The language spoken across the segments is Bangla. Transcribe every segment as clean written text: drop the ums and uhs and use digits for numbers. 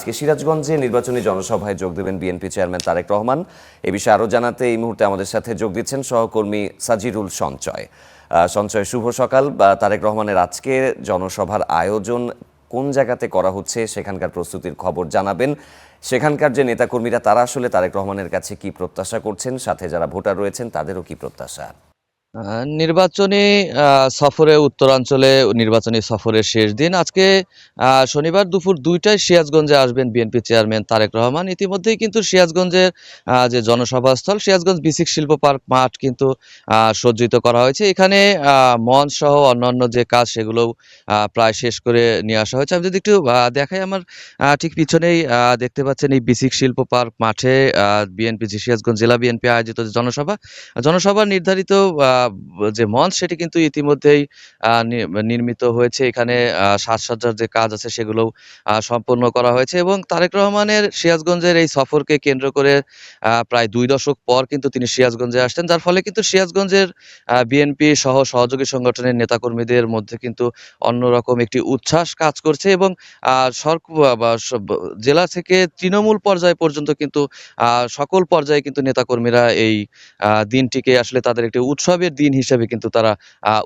আজকে সিরাজগঞ্জে নির্বাচনী জনসভায় যোগ দেবেন বিএনপি চেয়ারম্যান তারেক রহমান। এ বিষয়ে আরও জানাতে এই মুহূর্তে আমাদের সাথে যোগ দিচ্ছেন সহকর্মী সাজিরুল সঞ্চয়। সঞ্চয়, শুভ সকাল। তারেক রহমানের আজকে জনসভার আয়োজন কোন জায়গাতে করা হচ্ছে, সেখানকার প্রস্তুতির খবর জানাবেন। সেখানকার যে নেতাকর্মীরা তারা আসলে তারেক রহমানের কাছে কি প্রত্যাশা করছেন, সাথে যারা ভোটার রয়েছেন তাদেরও কি প্রত্যাশা? নির্বাচনী সফরে উত্তরাঞ্চলে নির্বাচনী সফরের শেষ দিন আজকে শনিবার দুপুর ২টায় সিরাজগঞ্জে আসবেন বিএনপি চেয়ারম্যান তারেক রহমান। ইতিমধ্যেই কিন্তু সিরাজগঞ্জের যে জনসভাস্থল সিরাজগঞ্জ বিসিক শিল্প পার্ক মাঠ কিন্তু সজ্জিত করা হয়েছে। এখানে মঞ্চ সহ অন্যান্য যে কাজ সেগুলোও প্রায় শেষ করে নিয়ে আসা হয়েছে। আমি যদি একটু দেখাই, আমার ঠিক পিছনেই দেখতে পাচ্ছেন এই বিসিক শিল্প পার্ক মাঠে বিএনপি সিরাজগঞ্জ জেলা বিএনপি আয়োজিত যে জনসভার নির্ধারিত যে মঞ্চ সেটি কিন্তু ইতিমধ্যেই নির্মিত হয়েছে। এখানে সাজসজ্জার যে কাজ আছে সেগুলোও সম্পন্ন করা হয়েছে এবং তারেক রহমানের সিরাজগঞ্জের এই সফরকে কেন্দ্র করে প্রায় ২ দশক পর কিন্তু তিনি সিরাজগঞ্জে আসছেন, যার ফলে কিন্তু সিরাজগঞ্জের বিএনপি সহ সহযোগী সংগঠনের নেতাকর্মীদের মধ্যে কিন্তু অন্যরকম একটি উচ্ছ্বাস কাজ করছে এবং জেলা থেকে তৃণমূল পর্যায় পর্যন্ত কিন্তু সকল পর্যায়ে কিন্তু নেতাকর্মীরা এই দিনটিকে আসলে তাদের একটি উৎসবের দিন হিসেবে কিন্তু তারা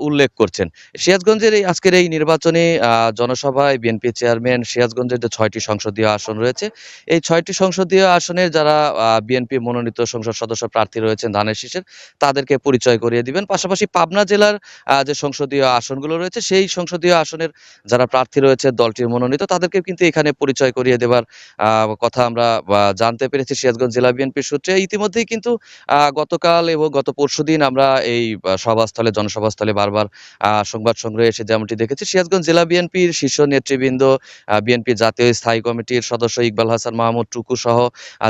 উল্লেখ করছেন। সিরাজগঞ্জের এই আজকের এই নির্বাচনী জনসভায় বিএনপি চেয়ারম্যান সিরাজগঞ্জের যে ৬টি সংসদীয় আসন রয়েছে, এই ৬টি সংসদীয় আসনের যারা বিএনপি মনোনীত সংসদ সদস্য প্রার্থী রয়েছেন ধানের শীষের, তাদেরকে পরিচয় করিয়ে দিবেন। পাশাপাশি পাবনা জেলার যে সংসদীয় আসনগুলো রয়েছে সেই সংসদীয় আসনের যারা প্রার্থী রয়েছে দলটির মনোনীত, তাদেরকে কিন্তু এখানে পরিচয় করিয়ে দেবার কথা আমরা জানতে পেরেছি সিরাজগঞ্জ জেলা বিএনপির সূত্রে। ইতিমধ্যেই কিন্তু গতকাল এবং গত পরশুদিন আমরা এই জনসভাস্থলে বারবার সংবাদ সংগ্রহে এসে যেমনটি দেখেছি, সিরাজগঞ্জ জেলা বিএনপির শীর্ষ নেতৃবৃন্দ, বিএনপি জাতীয় স্থায়ী কমিটির সদস্য ইকবাল হাসান মাহমুদ টুকু সহ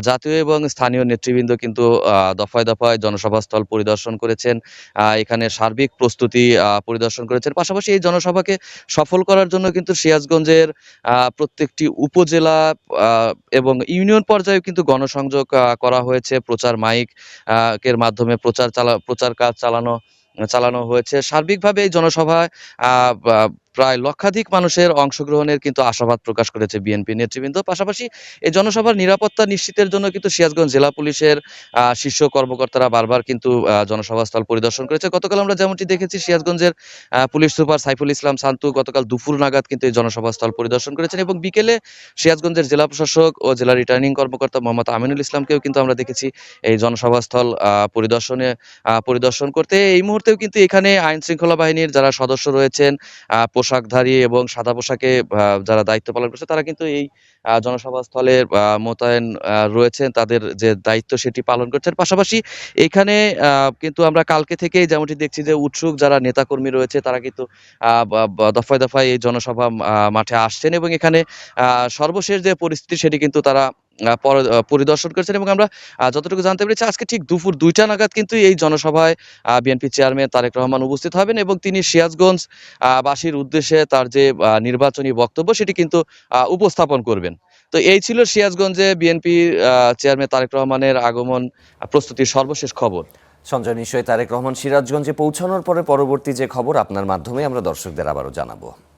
জাতীয় এবং স্থানীয় নেতৃবৃন্দ কিন্তু দফায় দফায় জনসভাস্থল পরিদর্শন করেছেন। এখানে সার্বিক প্রস্তুতি পরিদর্শন করেছেন। পাশাপাশি এই জনসভাকে সফল করার জন্য কিন্তু সিরাজগঞ্জের প্রত্যেকটি উপজেলা এবং ইউনিয়ন পর্যায়ে কিন্তু গণসংযোগ করা হয়েছে। প্রচার মাইক এর মাধ্যমে প্রচার কাজ চালানো হয়েছে। সার্বিকভাবে এই জনসভায় প্রায় লক্ষাধিক মানুষের অংশগ্রহণের কিন্তু আশাবাদ প্রকাশ করেছে বিএনপি নেতৃবৃন্দ। পাশাপাশি এই জনসভার নিরাপত্তা নিশ্চিতের জন্য কিন্তু সিরাজগঞ্জ জেলা পুলিশের শীর্ষ কর্মকর্তারা বারবার কিন্তু জনসভাস্থল পরিদর্শন করেছে। গতকাল আমরা যেমনটি দেখেছি, সিরাজগঞ্জের পুলিশ সুপার সাইফুল ইসলাম শান্তু গতকাল দুপুর নাগাদ কিন্তু এই জনসভাস্থল পরিদর্শন করেছেন এবং বিকেলে সিরাজগঞ্জের জেলা প্রশাসক ও জেলা রিটার্নিং কর্মকর্তা মোহাম্মদ আমিনুল ইসলামকেও কিন্তু আমরা দেখেছি এই জনসভাস্থল পরিদর্শন করতে। এই মুহূর্তেও কিন্তু এখানে আইন শৃঙ্খলা বাহিনীর যারা সদস্য রয়েছেন, পোশাকধারী এবং সাদা পোশাকে যারা দায়িত্ব পালন করছে, তারা কিন্তু এই জনসভাস্থলে মোতায়েন রয়েছেন, তাদের যে দায়িত্ব সেটি পালন করছেন। পাশাপাশি এখানে কিন্তু আমরা কালকে থেকেই যেমনটি দেখছি যে উৎসুক যারা নেতাকর্মী রয়েছে তারা কিন্তু দফায় দফায় এই জনসভা মাঠে আসছেন এবং এখানে সর্বশেষ যে পরিস্থিতি সেটি কিন্তু তারা পরিদর্শন করেছেন এবং আমরা যতটুকু জানতে পেরেছি আজকে ঠিক দুপুর ২টা নাগাদ কিন্তু এই জনসভায় বিএনপি চেয়ারম্যান তারেক রহমান উপস্থিত হবেন এবং তিনি সিরাজগঞ্জ বাসীর উদ্দেশ্যে তার যে নির্বাচনী বক্তব্য সেটি কিন্তু উপস্থাপন করবেন। তো এই ছিল সিরাজগঞ্জে বিএনপি চেয়ারম্যান তারেক রহমানের আগমন প্রস্তুতির সর্বশেষ খবর। সঞ্জয়, নিশ্চয়ই তারেক রহমান সিরাজগঞ্জে পৌঁছানোর পরে পরবর্তী যে খবর আপনার মাধ্যমে আমরা দর্শকদের আবারও জানাবো।